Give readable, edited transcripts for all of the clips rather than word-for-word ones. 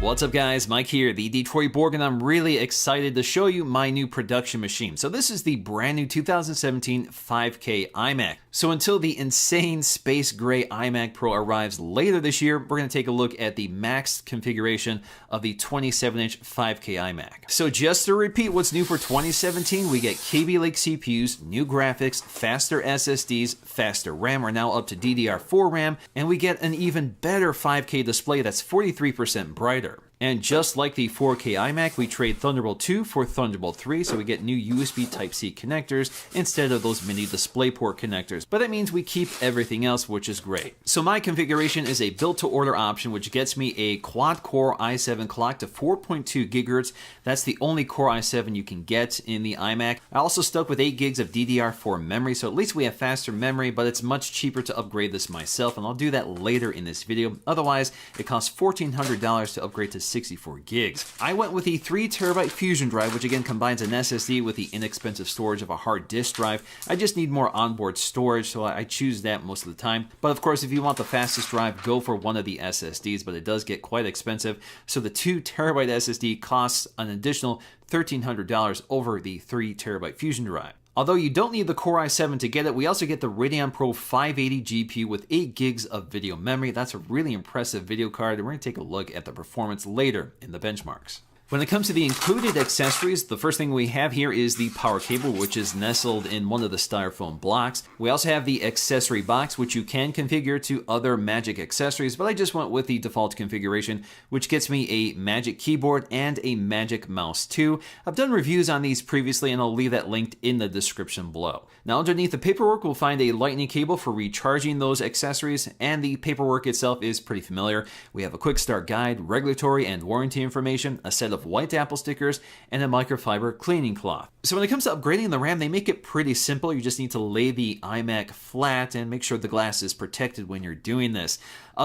What's up guys, Mike here, the Detroit Borg, and I'm really excited to show you my new production machine. So this is the brand new 2017 5K iMac. So until the insane space gray iMac Pro arrives later this year, we're going to take a look at the maxed configuration of the 27-inch 5K iMac. So just to repeat what's new for 2017, we get Kaby Lake CPUs, new graphics, faster SSDs, faster RAM, we're now up to DDR4 RAM, and we get an even better 5K display that's 43% brighter. And just like the 4K iMac, we trade Thunderbolt 2 for Thunderbolt 3, so we get new USB Type-C connectors instead of those mini DisplayPort connectors. But that means we keep everything else, which is great. So my configuration is a built-to-order option, which gets me a quad-core i7 clock to 4.2 GHz. That's the only Core i7 you can get in the iMac. I also stuck with 8 gigs of DDR4 memory, so at least we have faster memory, but it's much cheaper to upgrade this myself, and I'll do that later in this video. Otherwise, it costs $1,400 to upgrade to 64 gigs. I went with the 3TB Fusion drive, which again combines an SSD with the inexpensive storage of a hard disk drive. I just need more onboard storage, so I choose that most of the time. But of course, if you want the fastest drive, go for one of the SSDs, but it does get quite expensive. So the 2TB SSD costs an additional $1,300 over the 3TB Fusion drive. Although you don't need the Core i7 to get it, we also get the Radeon Pro 580 GPU with 8 gigs of video memory. That's a really impressive video card, and we're going to take a look at the performance later in the benchmarks. When it comes to the included accessories, the first thing we have here is the power cable, which is nestled in one of the styrofoam blocks. We also have the accessory box, which you can configure to other Magic accessories, but I just went with the default configuration, which gets me a Magic keyboard and a Magic mouse too. I've done reviews on these previously, and I'll leave that linked in the description below. Now, underneath the paperwork, we'll find a lightning cable for recharging those accessories, and the paperwork itself is pretty familiar. We have a quick start guide, regulatory and warranty information, a set of white Apple stickers, and a microfiber cleaning cloth. So when it comes to upgrading the RAM, they make it pretty simple. You just need to lay the iMac flat and make sure the glass is protected when you're doing this.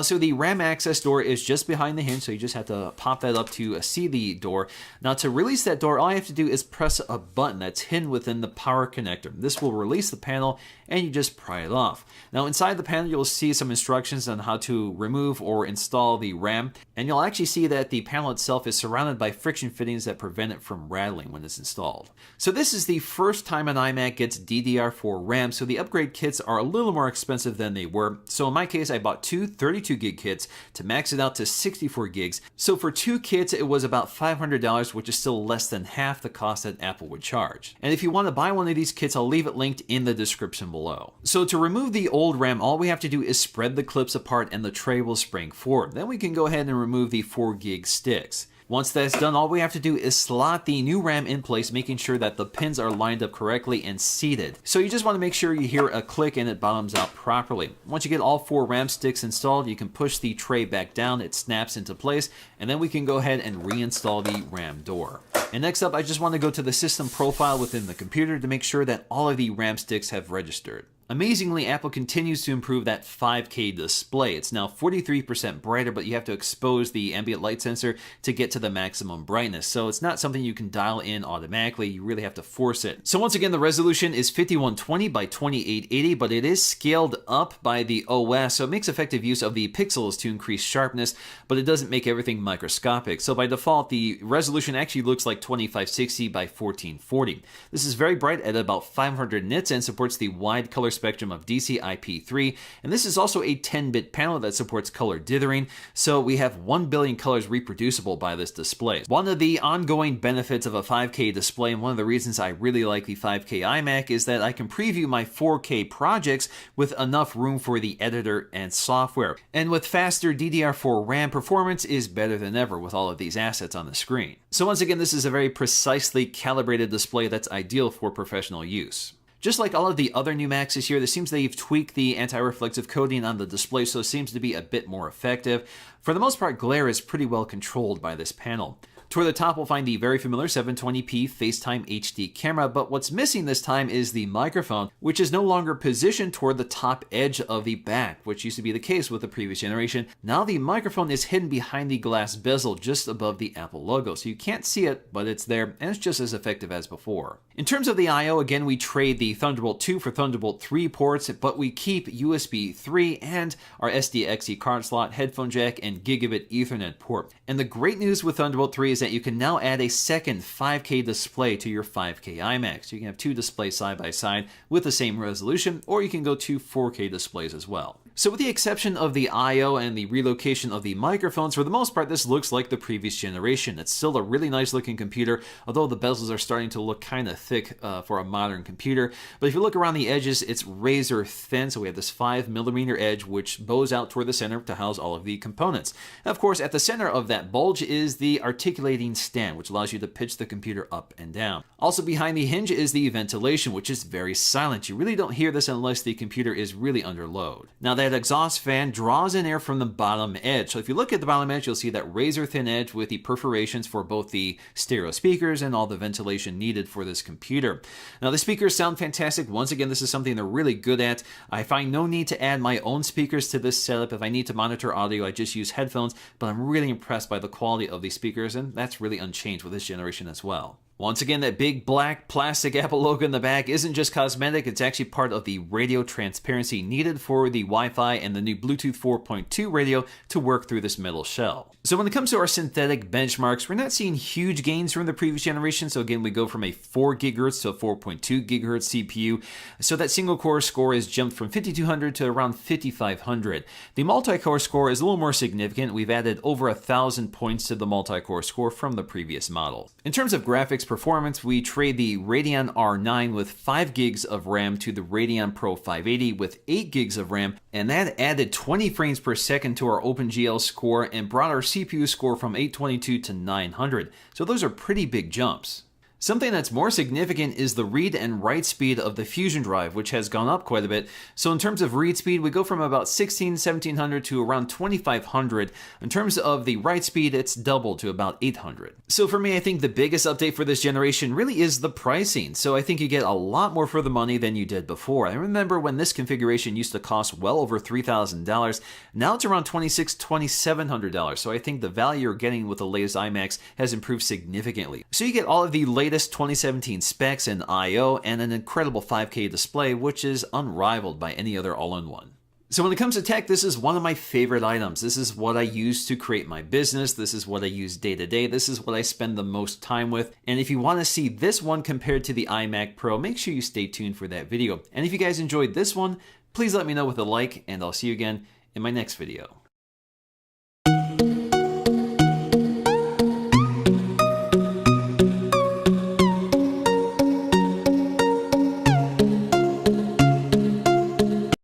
So the RAM access door is just behind the hinge, so you just have to pop that up to see the door. Now to release that door, all I have to do is press a button that's hidden within the power connector. This will release the panel, and you just pry it off. Now inside the panel, you'll see some instructions on how to remove or install the RAM, and you'll actually see that the panel itself is surrounded by friction fittings that prevent it from rattling when it's installed. So this is the first time an iMac gets DDR4 RAM, so the upgrade kits are a little more expensive than they were. So in my case, I bought two 32 gig kits to max it out to 64 gigs. So for 2 kits, it was about $500, which is still less than half the cost that Apple would charge. And if you want to buy one of these kits, I'll leave it linked in the description below. So to remove the old RAM, all we have to do is spread the clips apart and the tray will spring forward. Then we can go ahead and remove the 4 gig sticks. Once that's done, all we have to do is slot the new RAM in place, making sure that the pins are lined up correctly and seated. So you just want to make sure you hear a click and it bottoms out properly. Once you get all 4 RAM sticks installed, you can push the tray back down, it snaps into place, and then we can go ahead and reinstall the RAM door. And next up, I just want to go to the system profile within the computer to make sure that all of the RAM sticks have registered. Amazingly, Apple continues to improve that 5K display. It's now 43% brighter, but you have to expose the ambient light sensor to get to the maximum brightness. So it's not something you can dial in automatically. You really have to force it. So once again, the resolution is 5120 by 2880, but it is scaled up by the OS, so it makes effective use of the pixels to increase sharpness, but it doesn't make everything microscopic. So by default, the resolution actually looks like 2560 by 1440. This is very bright at about 500 nits and supports the wide color spectrum of DCI-P3, and this is also a 10-bit panel that supports color dithering, so we have 1 billion colors reproducible by this display. One of the ongoing benefits of a 5K display, and one of the reasons I really like the 5K iMac, is that I can preview my 4K projects with enough room for the editor and software. And with faster DDR4 RAM, performance is better than ever with all of these assets on the screen. So once again, this is a very precisely calibrated display that's ideal for professional use. Just like all of the other new Macs this year, it seems they've tweaked the anti-reflective coating on the display, so it seems to be a bit more effective. For the most part, glare is pretty well controlled by this panel. Toward the top, we'll find the very familiar 720p FaceTime HD camera, but what's missing this time is the microphone, which is no longer positioned toward the top edge of the back, which used to be the case with the previous generation. Now the microphone is hidden behind the glass bezel just above the Apple logo, so you can't see it, but it's there, and it's just as effective as before. In terms of the I/O, again, we trade the Thunderbolt 2 for Thunderbolt 3 ports, but we keep USB 3 and our SD-XE card slot, headphone jack, and gigabit Ethernet port. And the great news with Thunderbolt 3 is that you can now add a second 5K display to your 5K iMac. So you can have two displays side by side with the same resolution, or you can go to 4K displays as well. So with the exception of the I/O and the relocation of the microphones, for the most part, this looks like the previous generation. It's still a really nice looking computer, although the bezels are starting to look kind of thick for a modern computer. But if you look around the edges, it's razor thin. So we have this 5mm edge, which bows out toward the center to house all of the components. And of course, at the center of that bulge is the articulating stand, which allows you to pitch the computer up and down. Also behind the hinge is the ventilation, which is very silent. You really don't hear this unless the computer is really under load. Now that exhaust fan draws in air from the bottom edge. So if you look at the bottom edge, you'll see that razor thin edge with the perforations for both the stereo speakers and all the ventilation needed for this computer. Now the speakers sound fantastic. Once again, this is something they're really good at. I find no need to add my own speakers to this setup. If I need to monitor audio, I just use headphones, but I'm really impressed by the quality of these speakers, and that's really unchanged with this generation as well. Once again, that big black plastic Apple logo in the back isn't just cosmetic, it's actually part of the radio transparency needed for the Wi-Fi and the new Bluetooth 4.2 radio to work through this metal shell. So when it comes to our synthetic benchmarks, we're not seeing huge gains from the previous generation. So again, we go from a 4 GHz to a 4.2 GHz CPU. So that single core score is jumped from 5200 to around 5500. The multi-core score is a little more significant. We've added over 1,000 points to the multi-core score from the previous model. In terms of graphics performance, we trade the Radeon R9 with 5 gigs of RAM to the Radeon Pro 580 with 8 gigs of RAM, and that added 20 frames per second to our OpenGL score and brought our CPU score from 822 to 900. So those are pretty big jumps. Something that's more significant is the read and write speed of the Fusion drive, which has gone up quite a bit. So in terms of read speed, we go from about 1700 to around 2500. In terms of the write speed, it's doubled to about 800. So for me, I think the biggest update for this generation really is the pricing. So I think you get a lot more for the money than you did before. I remember when this configuration used to cost well over $3,000. Now it's around $2,600, $2,700. So I think the value you're getting with the latest iMacs has improved significantly. So you get all of the latest 2017 specs and I/O and an incredible 5K display, which is unrivaled by any other all-in-one. So when it comes to tech, this is one of my favorite items. This is what I use to create my business. This is what I use day to day. This is what I spend the most time with. And if you want to see this one compared to the iMac Pro, make sure you stay tuned for that video. And if you guys enjoyed this one, please let me know with a like, and I'll see you again in my next video.